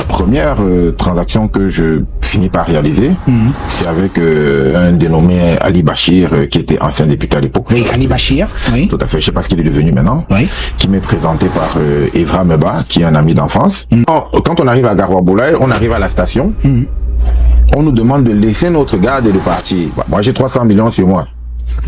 première transaction que je finis par réaliser, c'est avec un dénommé Ali Bachir, qui était ancien député à l'époque. Oui, Ali Bachir, oui. Tout à fait, je sais pas ce qu'il est devenu maintenant. Oui. Qui m'est présenté par Evra Meba, qui est un ami d'enfance. Quand on arrive à Garoua-Boulaye, on arrive à la station, on nous demande de laisser notre garde et de partir. Moi, j'ai 300 millions sur moi.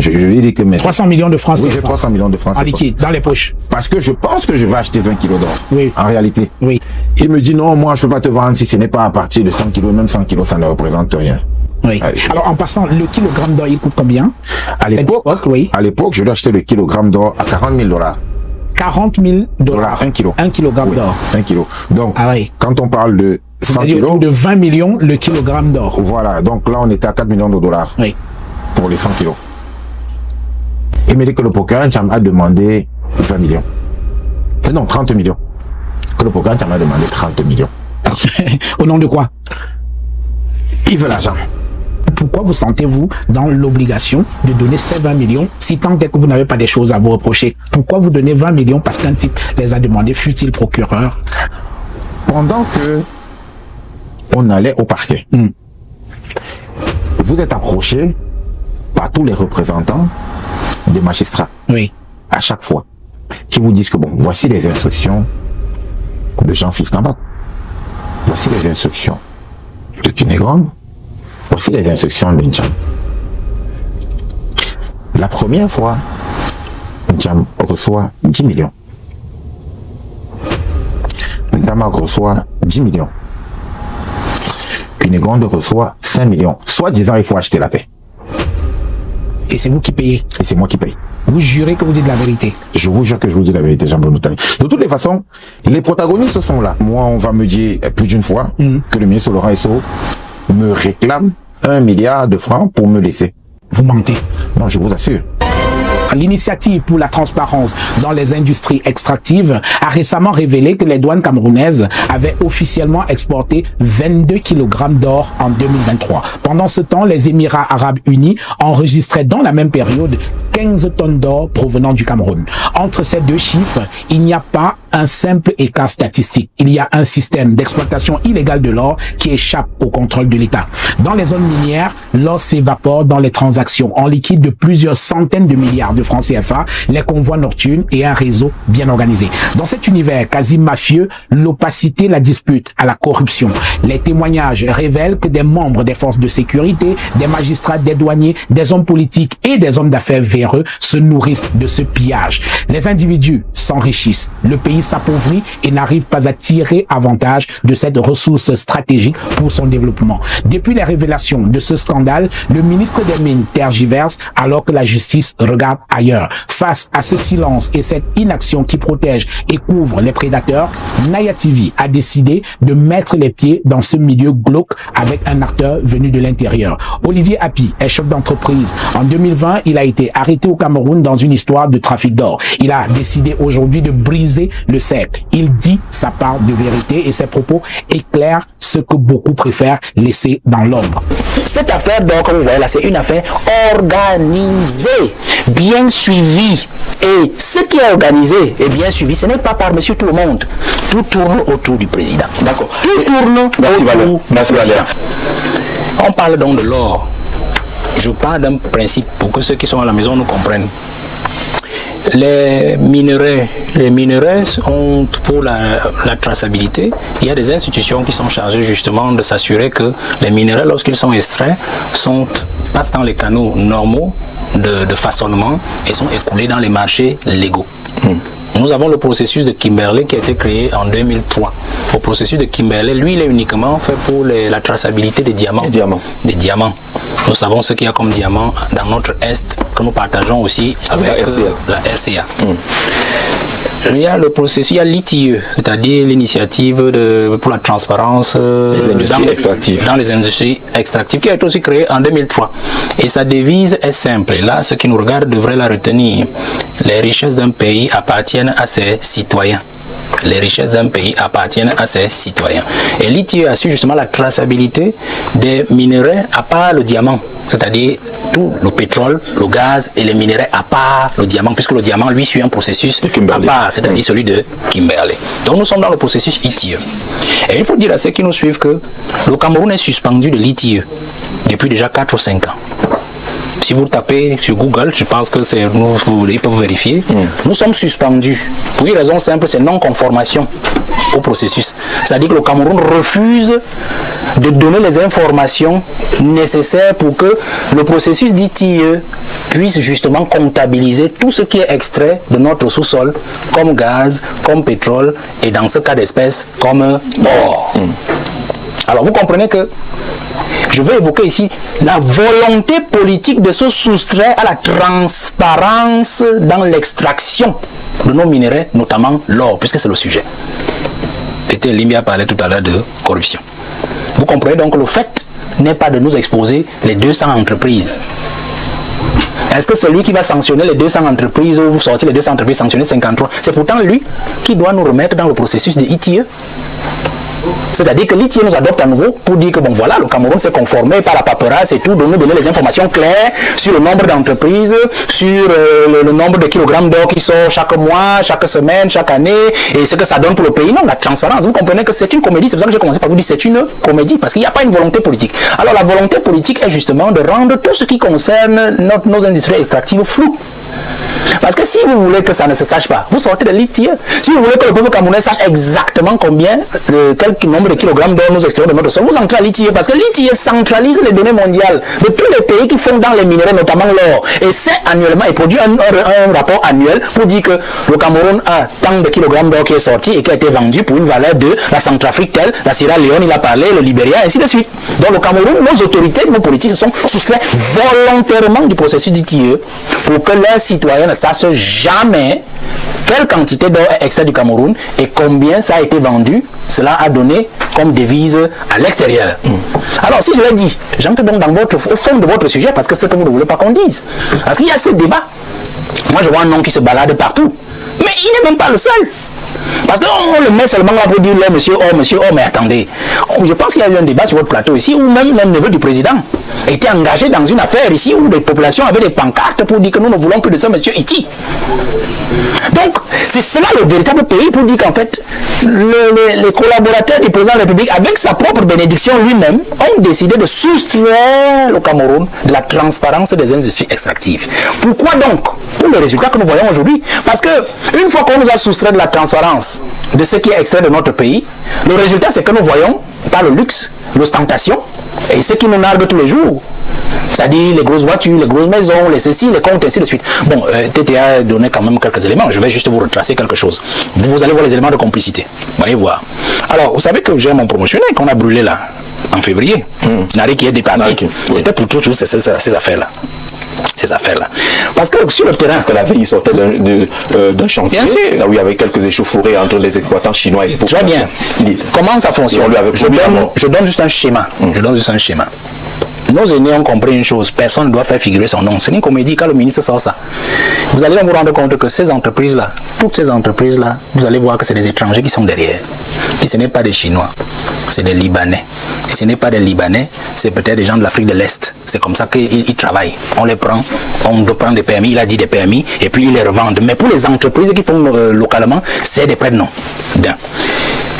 Je lui ai dit que... 300 millions de francs. Oui, j'ai 300 millions de francs. En liquide, dans les poches. Parce que je pense que je vais acheter 20 kilos d'or. Oui. En réalité. Oui. Il me dit non, moi je peux pas te vendre si ce n'est pas à partir de 100 kilos. Même 100 kilos, ça ne représente rien. Oui. Alors en passant, le kilogramme d'or, il coûte combien? À l'époque, oui. À l'époque, je dois acheter le kilogramme d'or à 40 000 $. 40 000 $. 1 kilo. 1 kilogramme d'or. 1 kilo. Donc, quand on parle de 100 kilos. De 20 millions le kilogramme d'or. Voilà. Donc là, on était à 4 millions de $. Oui. Pour les 100 kilos. Il me dit que le Poker a demandé 20 millions. Non, 30 millions. Que le Poker m'a demandé 30 millions. Au nom de quoi? Il veut l'argent. Pourquoi vous sentez-vous dans l'obligation de donner ces 20 millions si tant est que vous n'avez pas des choses à vous reprocher? Pourquoi vous donnez 20 millions parce qu'un type les a demandés, fut-il procureur? Pendant que on allait au parquet, vous êtes approché par tous les représentants des magistrats. Oui. À chaque fois. Qui vous disent que bon, voici les instructions de Jean-Fils Kambat. Voici les instructions de Kinegon. Voici les instructions de Ncham. La première fois, Ncham reçoit 10 millions. Ntama reçoit 10 millions. Kinegon reçoit 5 millions. Soit disant il faut acheter la paix. Et c'est vous qui payez. Et c'est moi qui paye. Vous jurez que vous dites la vérité. Je vous jure que je vous dis la vérité, Jean-Bruno Tani. De toutes les façons, les protagonistes sont là. Moi, on va me dire plus d'une fois que le ministre Laurent Esso me réclame 1 milliard de francs pour me laisser. Vous mentez. Non, je vous assure. L'initiative pour la transparence dans les industries extractives a récemment révélé que les douanes camerounaises avaient officiellement exporté 22 kg d'or en 2023. Pendant ce temps, les Émirats arabes unis enregistraient dans la même période 15 tonnes d'or provenant du Cameroun. Entre ces deux chiffres, il n'y a pas un simple écart statistique. Il y a un système d'exploitation illégale de l'or qui échappe au contrôle de l'État. Dans les zones minières, l'or s'évapore dans les transactions en liquide de plusieurs centaines de milliards de francs CFA, les convois nocturnes et un réseau bien organisé. Dans cet univers quasi mafieux, l'opacité la dispute à la corruption. Les témoignages révèlent que des membres des forces de sécurité, des magistrats, des douaniers, des hommes politiques et des hommes d'affaires véreux se nourrissent de ce pillage. Les individus s'enrichissent, le pays s'appauvrit et n'arrive pas à tirer avantage de cette ressource stratégique pour son développement. Depuis les révélations de ce scandale, le ministre des Mines tergiverse alors que la justice regarde ailleurs. Face à ce silence et cette inaction qui protège et couvre les prédateurs, Naya TV a décidé de mettre les pieds dans ce milieu glauque avec un acteur venu de l'intérieur. Olivier Hapi est chef d'entreprise. En 2020, il a été arrêté au Cameroun dans une histoire de trafic d'or. Il a décidé aujourd'hui de briser le cercle. Il dit sa part de vérité et ses propos éclairent ce que beaucoup préfèrent laisser dans l'ombre. Cette affaire d'or, comme vous voyez là, c'est une affaire organisée, bien suivie. Et ce qui est organisé et bien suivi, ce n'est pas par monsieur tout le monde. Tout tourne autour du président. D'accord. Tout tourne autour du président. On parle donc de l'or. Je parle d'un principe pour que ceux qui sont à la maison nous comprennent. Les minerais ont pour la traçabilité, il y a des institutions qui sont chargées justement de s'assurer que les minerais, lorsqu'ils sont extraits, passent dans les canaux normaux de façonnement et sont écoulés dans les marchés légaux. Nous avons le processus de Kimberley qui a été créé en 2003. Le processus de Kimberley, lui, il est uniquement fait pour la traçabilité des diamants. Des diamants. Nous savons ce qu'il y a comme diamant dans notre Est, que nous partageons aussi avec la RCA. Il y a le processus, il y a l'ITIE, c'est-à-dire l'initiative pour la transparence dans les industries extractives, qui a été aussi créée en 2003. Et sa devise est simple. Et là, ceux qui nous regardent devraient la retenir. Les richesses d'un pays appartiennent à ses citoyens. les richesses d'un pays appartiennent à ses citoyens. Et l'ITIE assure justement la traçabilité des minerais à part le diamant, c'est-à-dire tout le pétrole, le gaz et les minerais à part le diamant, puisque le diamant, lui, suit un processus à part, c'est-à-dire celui de Kimberley. Donc nous sommes dans le processus ITIE. Et il faut dire à ceux qui nous suivent que le Cameroun est suspendu de l'ITIE depuis déjà 4 ou 5 ans. Si vous tapez sur Google, je pense que ils peuvent vérifier. Nous sommes suspendus. Pour une raison simple, c'est non-conformation au processus. C'est-à-dire que le Cameroun refuse de donner les informations nécessaires pour que le processus d'ITIE puisse justement comptabiliser tout ce qui est extrait de notre sous-sol, comme gaz, comme pétrole, et dans ce cas d'espèce, comme or. Alors vous comprenez que je vais évoquer ici la volonté politique de se soustraire à la transparence dans l'extraction de nos minéraux, notamment l'or, puisque c'est le sujet. Peter Limbi a parlé tout à l'heure de corruption. Vous comprenez donc que le fait n'est pas de nous exposer les 200 entreprises. Est-ce que c'est lui qui va sanctionner les 200 entreprises ou vous sortez les 200 entreprises, sanctionner 53? C'est pourtant lui qui doit nous remettre dans le processus de ITIE. C'est-à-dire que l'ITIE nous adopte à nouveau pour dire que bon voilà, le Cameroun s'est conformé par la paperasse et tout, de nous donner les informations claires sur le nombre d'entreprises, sur le nombre de kilogrammes d'or qui sort chaque mois, chaque semaine, chaque année, et ce que ça donne pour le pays. Non, la transparence, vous comprenez que c'est une comédie, c'est pour ça que j'ai commencé par vous dire c'est une comédie, parce qu'il n'y a pas une volonté politique. Alors la volonté politique est justement de rendre tout ce qui concerne nos industries extractives flou. Parce que si vous voulez que ça ne se sache pas, vous sortez de l'ITIE. Si vous voulez que le peuple camerounais sache exactement combien, quel nombre de kilogrammes d'or nous extraire de notre sol, vous entrez à l'ITIE. Parce que l'ITIE centralise les données mondiales de tous les pays qui font dans les minerais, notamment l'or. Et c'est annuellement, il produit un rapport annuel pour dire que le Cameroun a tant de kilogrammes d'or qui est sorti et qui a été vendu pour une valeur de la Centrafrique telle, la Sierra Leone, il a parlé, le Libéria, ainsi de suite. Donc le Cameroun, nos autorités, nos politiques se sont soustraits volontairement du processus d'ITIE pour que leurs citoyens ne sachent jamais quelle quantité d'or est extrait du Cameroun et combien ça a été vendu, cela a donné comme devise à l'extérieur. Alors si je l'ai dit, j'entre donc au fond de votre sujet parce que c'est ce que vous ne voulez pas qu'on dise. Parce qu'il y a ce débat. Moi je vois un nom qui se balade partout, mais il n'est même pas le seul. Parce qu'on le met seulement là pour dire là, monsieur, mais attendez. Je pense qu'il y a eu un débat sur votre plateau ici où même le neveu du président était engagé dans une affaire ici où les populations avaient des pancartes pour dire que nous ne voulons plus de ça, monsieur Iti. Donc, c'est cela le véritable pays pour dire qu'en fait, les collaborateurs du président de la République, avec sa propre bénédiction lui-même, ont décidé de soustraire le Cameroun de la transparence des industries extractives. Pourquoi donc? Pour les résultats que nous voyons aujourd'hui. Parce que une fois qu'on nous a soustrait de la transparence de ce qui est extrait de notre pays, le résultat c'est que nous voyons par le luxe, l'ostentation et ce qui nous nargue tous les jours. C'est-à-dire les grosses voitures, les grosses maisons, les ceci, les comptes, ainsi de suite. Bon, TTA a donné quand même quelques éléments. Je vais juste vous retracer quelque chose. Vous allez voir les éléments de complicité. Vous allez voir. Alors, vous savez que j'ai mon promotionnaire qu'on a brûlé là, en février. Nari qui est départi. C'était pour toutes ces affaires-là. Ces affaires-là. Parce que sur le terrain... Parce que la veille, il sortait d'un chantier, là où il y avait quelques échauffourées entre les exploitants chinois et les Très bien. Comment ça fonctionne? Je donne juste un schéma. Je donne juste un schéma. Nos aînés ont compris une chose, personne ne doit faire figurer son nom. C'est une comédie quand le ministre sort ça. Vous allez vous rendre compte que ces entreprises-là, toutes ces entreprises-là, vous allez voir que c'est des étrangers qui sont derrière. Puis ce n'est pas des Chinois, c'est des Libanais. Si ce n'est pas des Libanais, c'est peut-être des gens de l'Afrique de l'Est. C'est comme ça qu'ils travaillent. On les prend, on prend des permis, il a dit des permis, et puis ils les revendent. Mais pour les entreprises qui font localement, c'est des prénoms.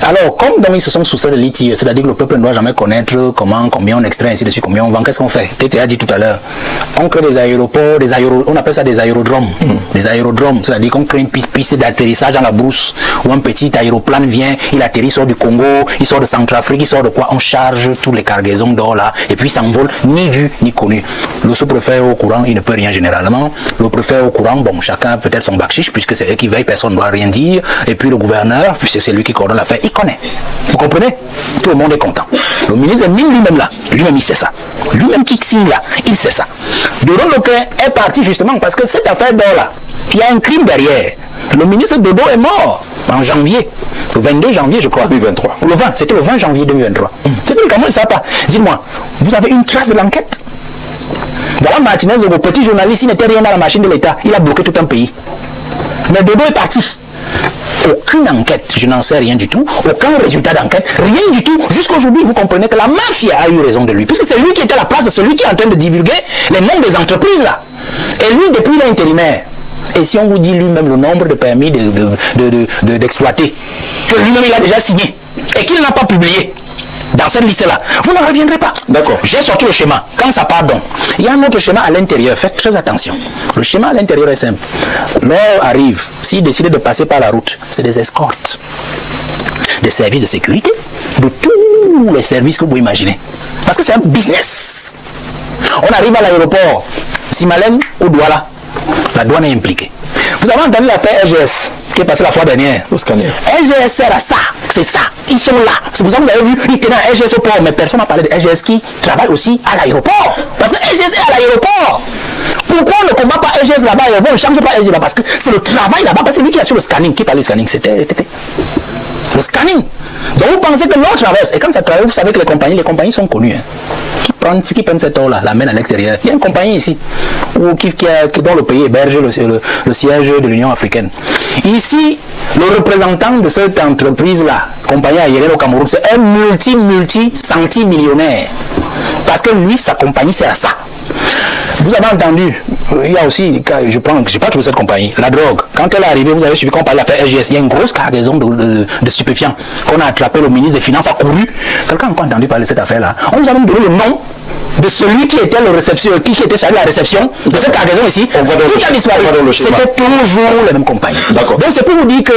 Alors, comme donc ils se sont soustraits de l'ITIE, c'est-à-dire que le peuple ne doit jamais connaître comment, combien on extrait, ainsi de suite, combien on vend, qu'est-ce qu'on fait? TT a dit tout à l'heure, on crée des aéroports, on appelle ça des aérodromes. Des aérodromes, c'est-à-dire qu'on crée une piste d'atterrissage dans la brousse, où un petit aéroplane vient, il atterrit, il sort du Congo, il sort de Centrafrique, il sort de quoi? On charge tous les cargaisons d'or là, et puis il s'envole, ni vu, ni connu. Le sous-préfet au courant, il ne peut rien généralement. Le préfet au courant, bon, chacun a peut-être son bakchiche, puisque c'est eux qui veillent, personne ne doit rien dire. Et puis le gouverneur, puisque c'est lui qui coordonne l'affaire, il connaît. Vous comprenez? Tout le monde est content. Le ministre lui-même là, lui-même il sait ça. Lui-même qui signe là, il sait ça. Dodo Loquin est parti justement parce que cette affaire d'or là, il y a un crime derrière. Le ministre Dodo est mort en janvier, le 22 janvier je crois. 2023. Le 20, c'était le 20 janvier 2023. C'est que comment il ne savait pas? Dites-moi, vous avez une trace de l'enquête? Voilà Martinez, le petit journaliste, il n'était rien dans la machine de l'État. Il a bloqué tout un pays. Mais Dodo est parti. aucune enquête, je n'en sais rien du tout, aucun résultat d'enquête, rien du tout. Jusqu'aujourd'hui, vous comprenez que la mafia a eu raison de lui, puisque c'est lui qui était à la place de celui qui est en train de divulguer les noms des entreprises là. Et lui, depuis l'intérimaire. Et si on vous dit lui-même le nombre de permis d'exploiter, que lui-même il a déjà signé, et qu'il n'a pas publié dans cette liste-là, vous n'en reviendrez pas. D'accord. J'ai sorti le schéma. Quand ça part donc, il y a un autre schéma à l'intérieur. Faites très attention. Le schéma à l'intérieur est simple. L'or arrive. S'il décide de passer par la route, c'est des escortes, des services de sécurité, de tous les services que vous imaginez. Parce que c'est un business. On arrive à l'aéroport, Simalène ou Douala, la douane est impliquée. Vous avez entendu l'affaire RGS qui est passée la fois dernière. Au scanner. RGS sert à ça, c'est ça. Ils sont là. C'est pour ça que vous avez vu, ils tenaient un RGS au port, mais personne n'a parlé de RGS qui travaille aussi à l'aéroport. Parce que RGS est à l'aéroport. Pourquoi on ne combat pas RGS là-bas et on ne change pas RGS là-bas? Parce que c'est le travail là-bas. Parce que c'est lui qui a sur le scanning. Qui parle du scanning? C'était le scanning. Donc vous pensez que l'or traverse. Et quand ça traverse, vous savez que les compagnies sont connues. Hein. Qui prennent cet or-là, l'amènent à l'extérieur. Il y a une compagnie ici dont le pays héberge le siège de l'Union africaine. Ici, le représentant de cette entreprise-là, compagnie aérienne au Cameroun, c'est un multi-centimillionnaire. Parce que lui, sa compagnie, c'est à ça. Vous avez entendu, il y a aussi, je pas trouvé cette compagnie, la drogue. Quand elle est arrivée, vous avez suivi qu'on parle de l'affaire RGS. Il y a une grosse cargaison de stupéfiants qu'on a attrapé, le ministre des Finances a couru. Quelqu'un a encore entendu parler de cette affaire-là. On nous a même donné le nom de celui qui était le réception, qui était chargé de la réception de cette cargaison ici. Tout a disparu. C'était toujours les mêmes compagnies. Donc c'est pour vous dire que